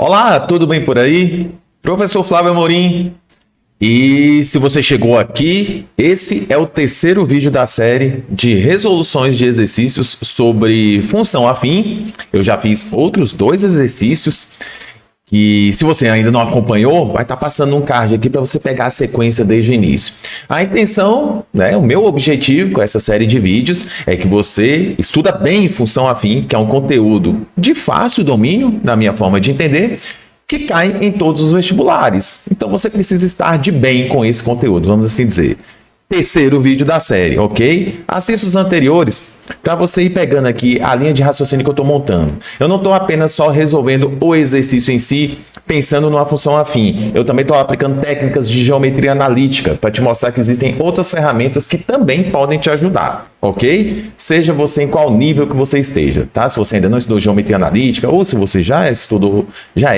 Olá, tudo bem por aí? Professor Flávio Amorim. E se você chegou aqui, esse é o terceiro vídeo da série de resoluções de exercícios sobre função afim. Eu já fiz outros 2 exercícios e se você ainda não acompanhou, vai estar passando um card aqui para você pegar a sequência desde o início. A intenção, o meu objetivo com essa série de vídeos é que você estuda bem função afim, que é um conteúdo de fácil domínio, na minha forma de entender, que cai em todos os vestibulares. Então você precisa estar de bem com esse conteúdo, vamos assim dizer. Terceiro vídeo da série, ok? Assista os anteriores para você ir pegando aqui a linha de raciocínio que eu estou montando. Eu não estou apenas só resolvendo o exercício em si, pensando numa função afim. Eu também estou aplicando técnicas de geometria analítica para te mostrar que existem outras ferramentas que também podem te ajudar, ok? Seja você em qual nível que você esteja, tá? Se você ainda não estudou geometria analítica ou se você já é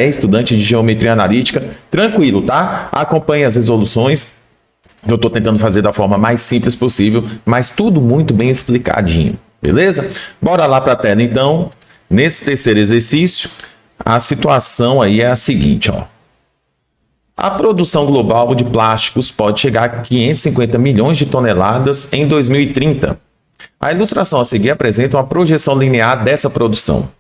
estudante de geometria analítica, tranquilo, tá? Acompanhe as resoluções. Eu estou tentando fazer da forma mais simples possível, mas tudo muito bem explicadinho, beleza? Bora lá para a tela, então. Nesse terceiro exercício, a situação aí é a seguinte, ó. A produção global de plásticos pode chegar a 550 milhões de toneladas em 2030. A ilustração a seguir apresenta uma projeção linear dessa produção.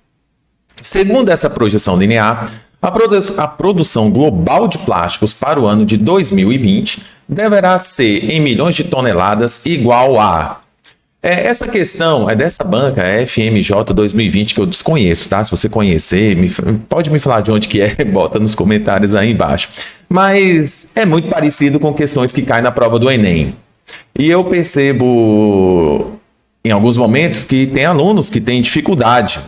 Segundo essa projeção linear, a produção global de plásticos para o ano de 2020 deverá ser, em milhões de toneladas, igual a... Essa questão é dessa banca, a FMJ 2020, que eu desconheço, tá? Se você conhecer, pode me falar de onde que é, bota nos comentários aí embaixo. Mas é muito parecido com questões que caem na prova do Enem. E eu percebo, em alguns momentos, que tem alunos que têm dificuldade.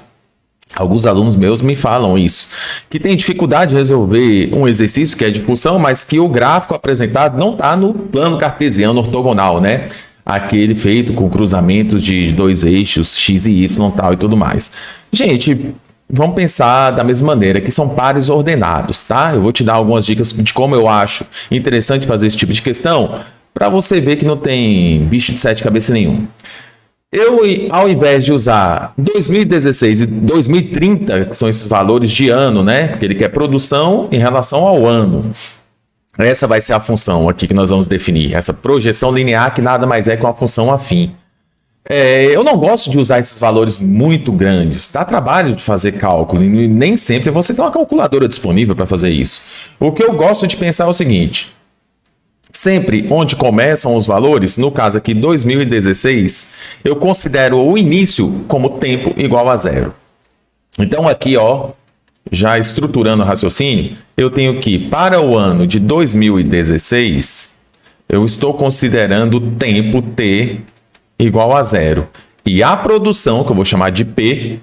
Alguns alunos meus me falam isso, que tem dificuldade de resolver um exercício que é de função, mas que o gráfico apresentado não está no plano cartesiano ortogonal, né? Aquele feito com cruzamentos de 2 eixos, x e y tal e tudo mais. Gente, vamos pensar da mesma maneira, que são pares ordenados, tá? Eu vou te dar algumas dicas de como eu acho interessante fazer esse tipo de questão, para você ver que não tem bicho de 7 cabeças nenhum. Eu, ao invés de usar 2016 e 2030, que são esses valores de ano, né? Porque ele quer produção em relação ao ano. Essa vai ser a função aqui que nós vamos definir. Essa projeção linear que nada mais é que uma função afim. Eu não gosto de usar esses valores muito grandes. Dá trabalho de fazer cálculo e nem sempre você tem uma calculadora disponível para fazer isso. O que eu gosto de pensar é o seguinte... Sempre onde começam os valores, no caso aqui 2016, eu considero o início como tempo igual a 0. Então aqui, ó, já estruturando o raciocínio, eu tenho que para o ano de 2016, eu estou considerando tempo t igual a 0. E a produção, que eu vou chamar de P,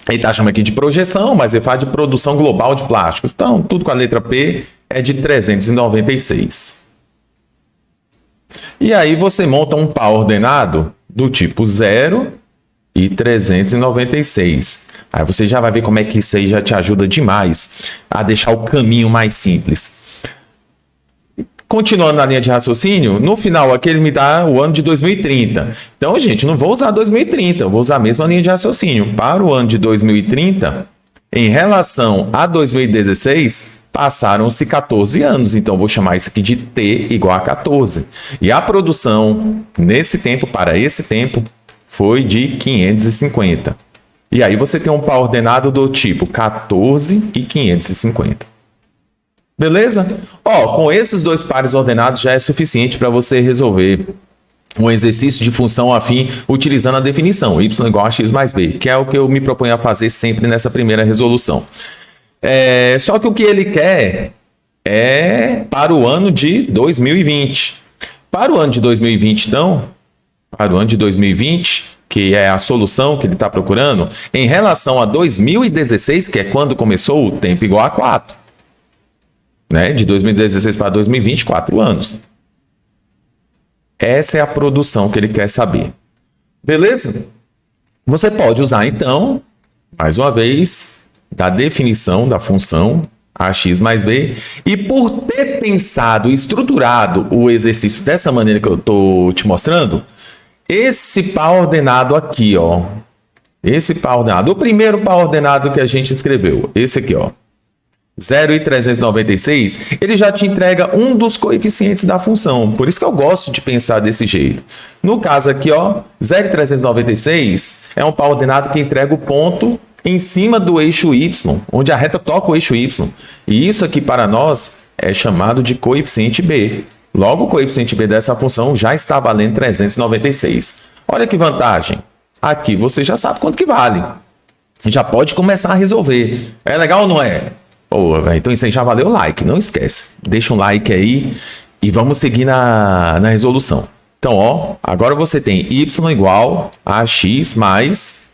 ele está chamando aqui de projeção, mas ele fala de produção global de plásticos. Então, tudo com a letra P é de 396. E aí você monta um par ordenado do tipo 0 e 396. Aí você já vai ver como é que isso aí já te ajuda demais a deixar o caminho mais simples. Continuando na linha de raciocínio, no final aqui ele me dá o ano de 2030. Então, gente, não vou usar 2030, eu vou usar a mesma linha de raciocínio. Para o ano de 2030, em relação a 2016, passaram-se 14 anos. Então, eu vou chamar isso aqui de T igual a 14. E a produção, nesse tempo, para esse tempo, foi de 550. E aí você tem um par ordenado do tipo 14 e 550. Beleza? Ó, com esses 2 pares ordenados já é suficiente para você resolver um exercício de função afim utilizando a definição y igual a x mais b, que é o que eu me proponho a fazer sempre nessa primeira resolução. Só que o que ele quer é para o ano de 2020. Para o ano de 2020, então, para o ano de 2020, que é a solução que ele está procurando, em relação a 2016, que é quando começou o tempo igual a 4. Né? De 2016 para 2020, 4 anos. Essa é a produção que ele quer saber. Beleza? Você pode usar, então, mais uma vez, da definição da função ax mais b. E por ter pensado e estruturado o exercício dessa maneira que eu estou te mostrando, esse par ordenado aqui, ó, Esse par ordenado. O primeiro par ordenado que a gente escreveu. Esse aqui, ó. 0 e 396, ele já te entrega um dos coeficientes da função. Por isso que eu gosto de pensar desse jeito. No caso aqui, ó, 0 e 396 é um par ordenado que entrega o ponto em cima do eixo y, onde a reta toca o eixo y. E isso aqui para nós é chamado de coeficiente b. Logo, o coeficiente b dessa função já está valendo 396. Olha que vantagem. Aqui você já sabe quanto que vale. Já pode começar a resolver. É legal ou não é? Pô, véio, então isso aí já valeu o like, não esquece. Deixa um like aí e vamos seguir na resolução. Então, ó, agora você tem y igual a x mais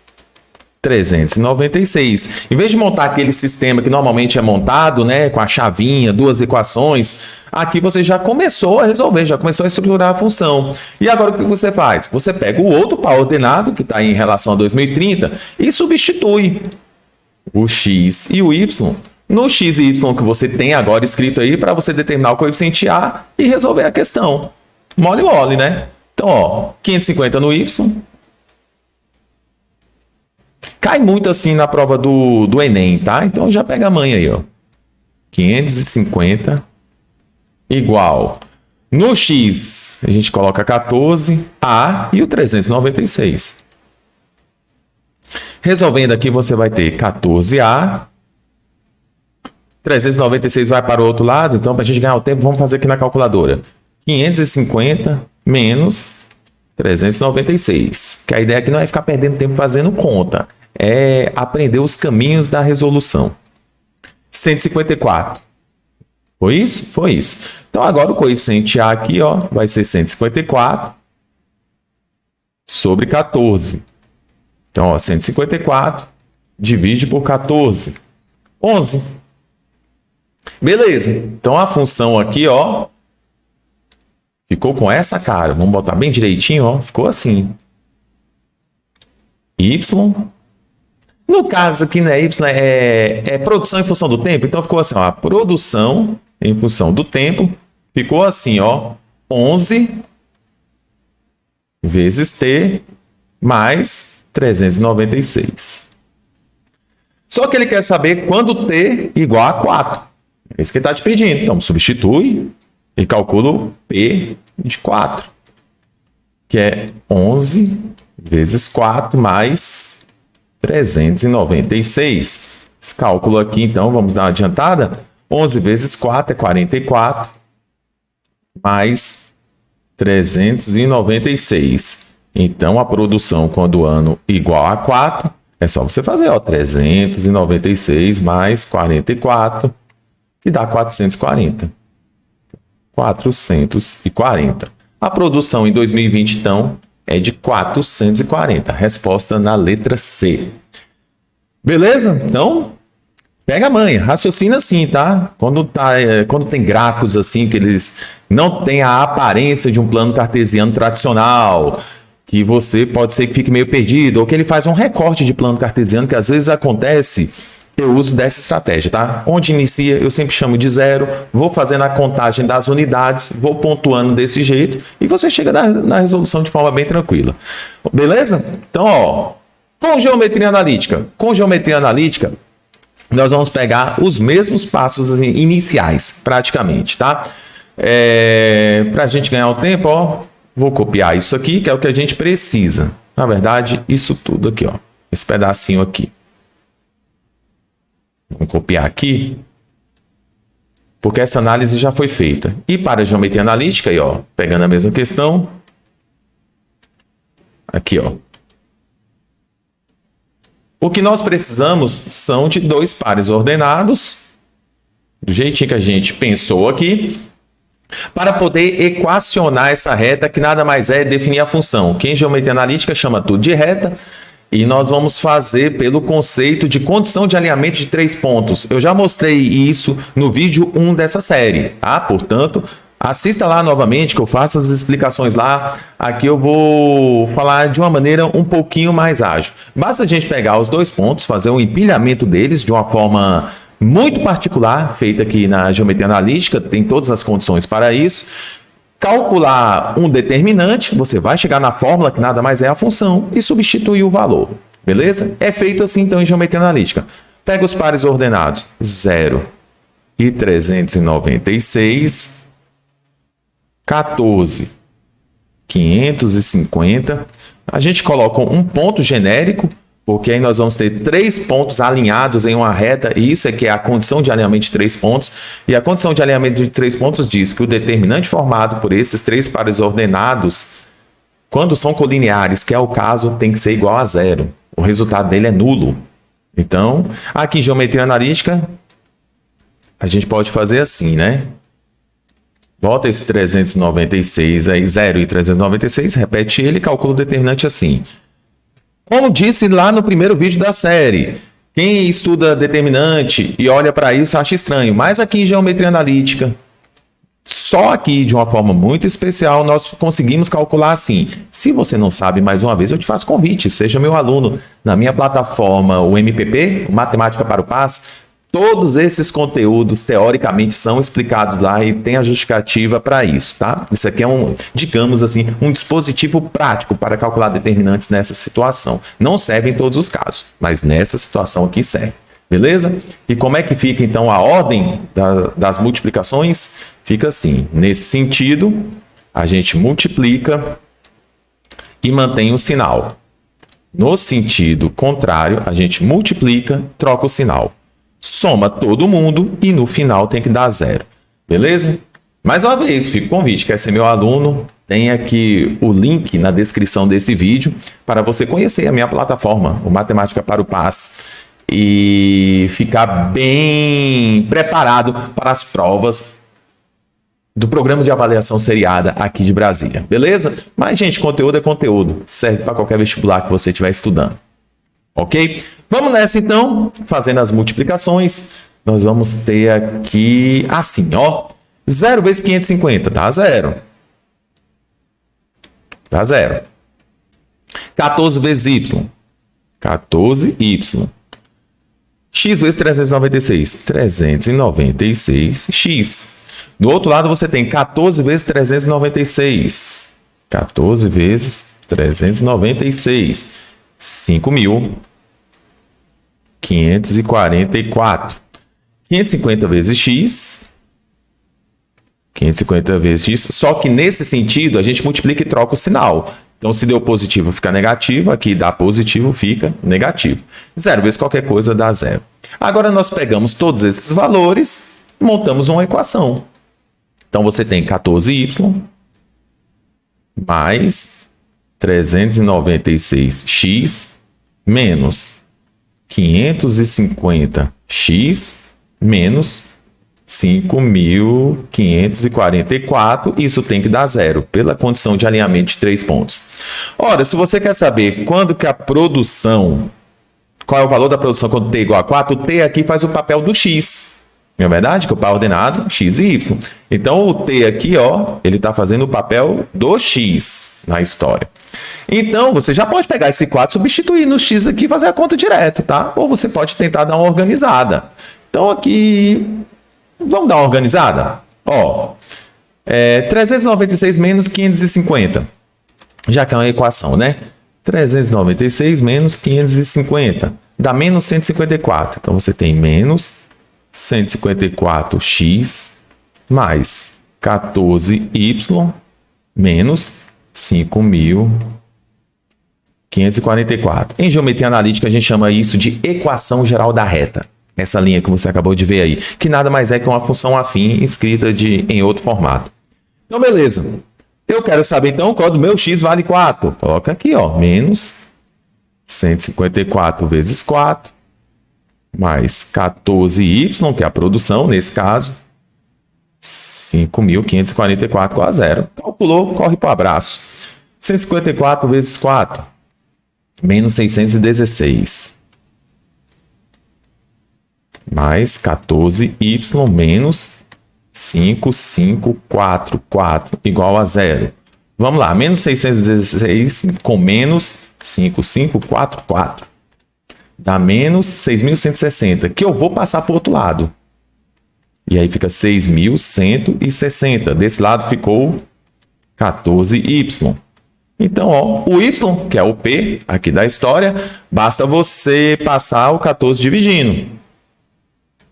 396. Em vez de montar aquele sistema que normalmente é montado, né, com a chavinha, duas equações, aqui você já começou a resolver, já começou a estruturar a função. E agora o que você faz? Você pega o outro par ordenado, que está em relação a 2030, e substitui o x e o y no x e y que você tem agora escrito aí para você determinar o coeficiente A e resolver a questão. Mole, mole, né? Então, ó, 550 no y. Cai muito assim na prova do Enem, tá? Então já pega a manha aí, ó. 550 igual. No x, a gente coloca 14A e o 396. Resolvendo aqui, você vai ter 14A. 396 vai para o outro lado, então para a gente ganhar o tempo, vamos fazer aqui na calculadora. 550 menos 396. Que a ideia aqui não é ficar perdendo tempo fazendo conta, é aprender os caminhos da resolução. 154. Foi isso? Foi isso. Então agora o coeficiente A aqui, ó, vai ser 154 sobre 14. Então, ó, 154 divide por 14. 11. Beleza, então a função aqui, ó, ficou com essa cara. Vamos botar bem direitinho, ó, ficou assim. Y. No caso aqui, né, Y é produção em função do tempo, então ficou assim, ó, a produção em função do tempo ficou assim, ó, 11 vezes T mais 396. Só que ele quer saber quando T igual a 4. É isso que ele está te pedindo. Então, substitui e calcula o P de 4, que é 11 vezes 4 mais 396. Esse cálculo aqui, então, vamos dar uma adiantada. 11 vezes 4 é 44, mais 396. Então, a produção, quando o ano igual a 4, é só você fazer, ó, 396 mais 44, que dá 440. 440. A produção em 2020, então, é de 440. Resposta na letra C. Beleza? Então, pega a manha. Raciocina assim, tá? Quando tem gráficos assim, que eles não têm a aparência de um plano cartesiano tradicional, que você pode ser que fique meio perdido, ou que ele faz um recorte de plano cartesiano, que às vezes acontece. Eu uso dessa estratégia, tá? Onde inicia, eu sempre chamo de 0, vou fazendo a contagem das unidades, vou pontuando desse jeito e você chega na resolução de forma bem tranquila. Beleza? Então, ó, com geometria analítica. Com geometria analítica, nós vamos pegar os mesmos passos assim, iniciais, praticamente, tá? Para a gente ganhar o tempo, ó, vou copiar isso aqui, que é o que a gente precisa. Na verdade, isso tudo aqui, ó, esse pedacinho aqui. Vamos copiar aqui, porque essa análise já foi feita. E para a geometria analítica, aí, ó, pegando a mesma questão, aqui, ó. O que nós precisamos são de dois pares ordenados, do jeitinho que a gente pensou aqui, para poder equacionar essa reta, que nada mais é definir a função, que em geometria analítica chama tudo de reta. E nós vamos fazer pelo conceito de condição de alinhamento de 3 pontos. Eu já mostrei isso no vídeo 1 dessa série, tá? Portanto, assista lá novamente, que eu faço as explicações lá. Aqui eu vou falar de uma maneira um pouquinho mais ágil. Basta a gente pegar os 2 pontos, fazer um empilhamento deles de uma forma muito particular, feita aqui na geometria analítica, tem todas as condições para isso. Calcular um determinante, você vai chegar na fórmula, que nada mais é a função, e substituir o valor. Beleza? É feito assim, então, em geometria analítica. Pega os pares ordenados 0 e 396, 14, 550. A gente coloca um ponto genérico, porque aí nós vamos ter 3 pontos alinhados em uma reta, e isso é que é a condição de alinhamento de 3 pontos. E a condição de alinhamento de 3 pontos diz que o determinante formado por esses 3 pares ordenados, quando são colineares, que é o caso, tem que ser igual a 0. O resultado dele é nulo. Então, aqui em geometria analítica, a gente pode fazer assim, né? Bota esse 396 aí, 0 e 396, repete ele e calcula o determinante assim. Como disse lá no primeiro vídeo da série, quem estuda determinante e olha para isso acha estranho, mas aqui em geometria analítica, só aqui de uma forma muito especial, nós conseguimos calcular assim. Se você não sabe, mais uma vez, eu te faço convite, seja meu aluno na minha plataforma, o MPP, Matemática para o PAS. Todos esses conteúdos, teoricamente, são explicados lá e tem a justificativa para isso, tá? Isso aqui é digamos assim, um dispositivo prático para calcular determinantes nessa situação. Não serve em todos os casos, mas nessa situação aqui serve. Beleza? E como é que fica, então, a ordem das multiplicações? Fica assim. Nesse sentido, a gente multiplica e mantém o sinal. No sentido contrário, a gente multiplica, troca o sinal. Soma todo mundo e no final tem que dar 0. Beleza? Mais uma vez, fica o convite. Quer ser meu aluno? Tem aqui o link na descrição desse vídeo para você conhecer a minha plataforma, o Matemática para o PAS, e ficar bem preparado para as provas do programa de avaliação seriada aqui de Brasília, beleza? Mas, gente, conteúdo é conteúdo, serve para qualquer vestibular que você estiver estudando, ok? Vamos nessa, então, fazendo as multiplicações. Nós vamos ter aqui assim, ó, 0 vezes 550, dá 0. Dá 0. 14 vezes y, 14y. X vezes 396, 396x. Do outro lado você tem 14 vezes 396, 14 vezes 396, 5.544. 550 vezes x, 550 vezes x, só que nesse sentido a gente multiplica e troca o sinal. Então, se deu positivo, fica negativo. Aqui dá positivo, fica negativo. 0 vezes qualquer coisa dá 0. Agora, nós pegamos todos esses valores e montamos uma equação. Então, você tem 14y mais 396x menos 550x menos 5.544, isso tem que dar 0, pela condição de alinhamento de 3 pontos. Ora, se você quer saber quando que a produção, qual é o valor da produção quando t é igual a 4, o t aqui faz o papel do x, não é verdade? Que o par ordenado, x e y. Então, o t aqui, ó, ele está fazendo o papel do x na história. Então, você já pode pegar esse 4, substituir no x aqui e fazer a conta direto, tá? Ou você pode tentar dar uma organizada. Então, aqui... Vamos dar uma organizada? Ó, 396 menos 550. Já que é uma equação, né? 396 menos 550. Dá menos 154. Então, você tem menos 154x mais 14y menos 5.544. Em geometria analítica, a gente chama isso de equação geral da reta. Essa linha que você acabou de ver aí, que nada mais é que uma função afim escrita em outro formato. Então, beleza. Eu quero saber, então, qual do meu x vale 4. Coloca aqui, ó, menos 154 vezes 4, mais 14y, que é a produção, nesse caso, 5.544 igual a 0. Calculou, corre para o abraço. 154 vezes 4, menos 616. Mais 14y menos 5544 igual a 0. Vamos lá, menos 616 com menos 5544 dá menos 6.160, que eu vou passar para o outro lado. E aí fica 6.160. Desse lado ficou 14y. Então, ó, o y, que é o p aqui da história, basta você passar o 14 dividindo.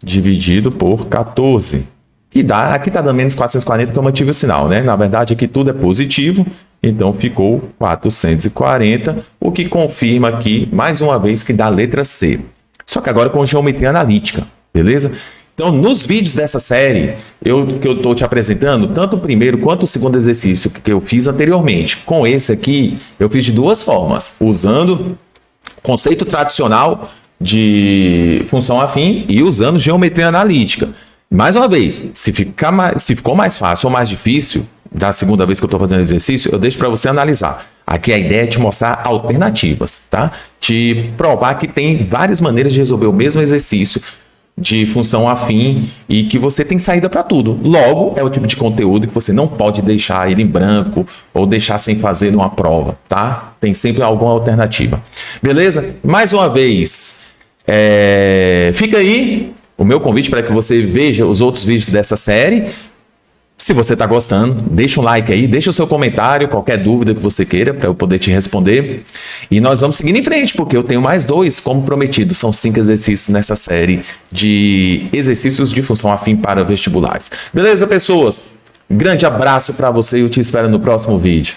Dividido por 14. E dá, aqui está dando menos 440, que eu mantive o sinal, né? Na verdade, aqui tudo é positivo, então ficou 440, o que confirma aqui, mais uma vez, que dá a letra C. Só que agora com geometria analítica, beleza? Então, nos vídeos dessa série, que eu estou te apresentando, tanto o primeiro quanto o segundo exercício que eu fiz anteriormente, com esse aqui, eu fiz de duas formas, usando conceito tradicional de função afim e usando geometria analítica. Mais uma vez, se ficou mais fácil ou mais difícil, da segunda vez que eu estou fazendo exercício, eu deixo para você analisar. Aqui a ideia é te mostrar alternativas, tá? Te provar que tem várias maneiras de resolver o mesmo exercício de função afim e que você tem saída para tudo. Logo, é o tipo de conteúdo que você não pode deixar ele em branco ou deixar sem fazer numa prova, tá? Tem sempre alguma alternativa. Beleza? Mais uma vez, fica aí o meu convite para que você veja os outros vídeos dessa série. Se você está gostando, deixa um like aí, deixa o seu comentário, qualquer dúvida que você queira, para eu poder te responder. E nós vamos seguindo em frente, porque eu tenho mais 2, como prometido. São 5 exercícios nessa série de exercícios de função afim para vestibulares. Beleza, pessoas? Grande abraço para você e eu te espero no próximo vídeo.